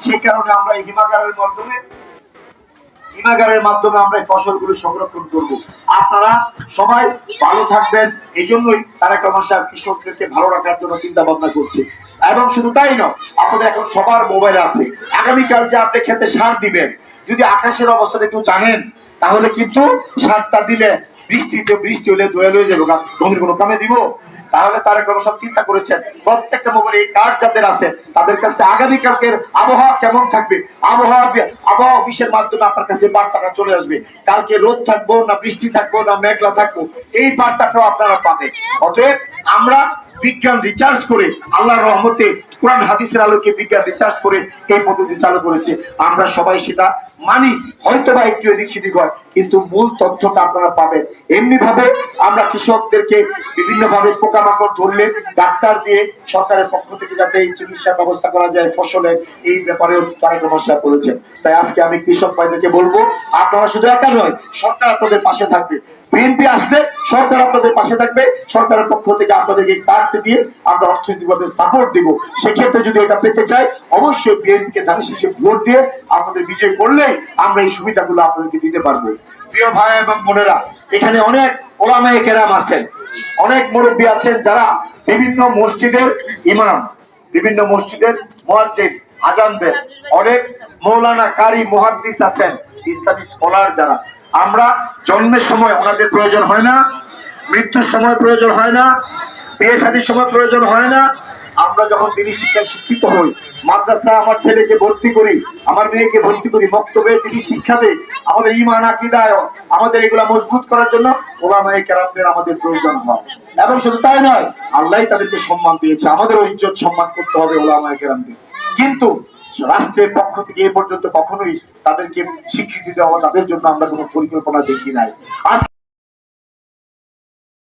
সেই কারণে আমরা এই হিমাগারের মাধ্যমে আমরা এই ফসলগুলো সংরক্ষণ করব। আপনারা সবাই ভালো থাকবেন, এই জন্যই তারেক রহমান সাহেব কৃষকদেরকে ভালো রাখার জন্য চিন্তা ভাবনা করছে। এবং শুধু তাই নয়, আপনাদের এখন সবার মোবাইল আছে, আগামীকাল যে আপনি খেতে সার দিবেন, যদি আকাশের অবস্থাটা একটু জানেন, তাহলে কিন্তু সারটা দিলে বৃষ্টি হলে দোয়া হয়ে যাবে, জমির কোনো কামে দিব। তাহলে তারেক রহমান সাহেব চিন্তা করেছেন প্রত্যেকটা মোবাইলে এই কার্ড যাদের আছে তাদের কাছে আগামীকালকের আবহাওয়া কেমন থাকবে, আবহাওয়া অফিসের মাধ্যমে আপনার কাছে বার্তাটা চলে আসবে। কালকে রোদ থাকবো না বৃষ্টি থাকবো না মেঘলা থাকবো, এই বার্তাটাও আপনারা পাবেন। অতএব আমরা বিজ্ঞান রিচার্জ করে, আল্লাহর রহমতে কোরআন হাদিসের আলোকে বিজ্ঞান রিচার্জ করে এই পদ্ধতি চালু করেছে। আমরা সবাই সেটা মানি, হয়তো বা একটু এদিক সেদিক হয়, কিন্তু মূল তথ্যটা আপনারা পাবেন। এমনি ভাবে আমরা কৃষকদেরকে বিভিন্ন ভাবে পোকামাকড় ধরলে ডাক্তার দিয়ে সরকারের পক্ষ থেকে যাতে এই চিকিৎসার ব্যবস্থা করা যায় ফসলের, এই ব্যাপারেও তারেক রহমান সাহেব বলেছেন। তাই আজকে আমি কৃষক ভাইদেরকে বলবো, আপনারা শুধু একা নয়, সরকার আপনাদের পাশে থাকবে। বিএনপি আসলে সরকার আপনাদের পাশে থাকবে, সরকারের পক্ষ থেকে আপনাদেরকে কার্ড দিয়ে আমরা অর্থনৈতিকভাবে সাপোর্ট দিব। সেক্ষেত্রে যদি এটা পেতে চাই, অবশ্যই বিএনপিকে ধানের শীষে ভোট দিয়ে আপনাদের বিজয় করলেই আমরা এই সুবিধাগুলো আপনাদেরকে দিতে পারবো। প্রিয় ভাই এবং বোনেরা, এখানে অনেক ওলামায়ে কেরাম আছেন, অনেক মুরব্বী আছেন যারা বিভিন্ন মসজিদের ইমাম, বিভিন্ন মসজিদের মুয়াজ্জিন, আজান দেন, অনেক মৌলানা কারি মুহাদ্দিস আছেন, ইসলামী স্কলার যারা। আমরা জন্মের সময় ওনাদের প্রয়োজন হয় না, মৃত্যুর সময় প্রয়োজন হয় না, বিয়ে শাদীর সময় প্রয়োজন হয় না। আমরা যখন দিনী শিক্ষায় শিক্ষিত হই, মাদ্রাসা আমার ছেলেকে ভর্তি করি, আমার মেয়েকে ভর্তি করি, বক্তব্যে দিনী শিক্ষা দেই, আমাদের ঈমান আকীদায় আমাদের এগুলা মজবুত করার জন্য ওলামায়ে কেরামদের আমাদের প্রয়োজন হয়। এবং শুধু তাই নয়, আল্লাহ তাদেরকে সম্মান দিয়েছে, আমাদেরও ইজ্জত সম্মান করতে হবে ওলামায়ে কেরামদের। কিন্তু রাষ্ট্রের পক্ষ থেকে এ পর্যন্ত কখনোই তাদেরকে স্বীকৃতি দেওয়া, তাদের জন্য আমরা কোনো পরিকল্পনা দেখি নাই।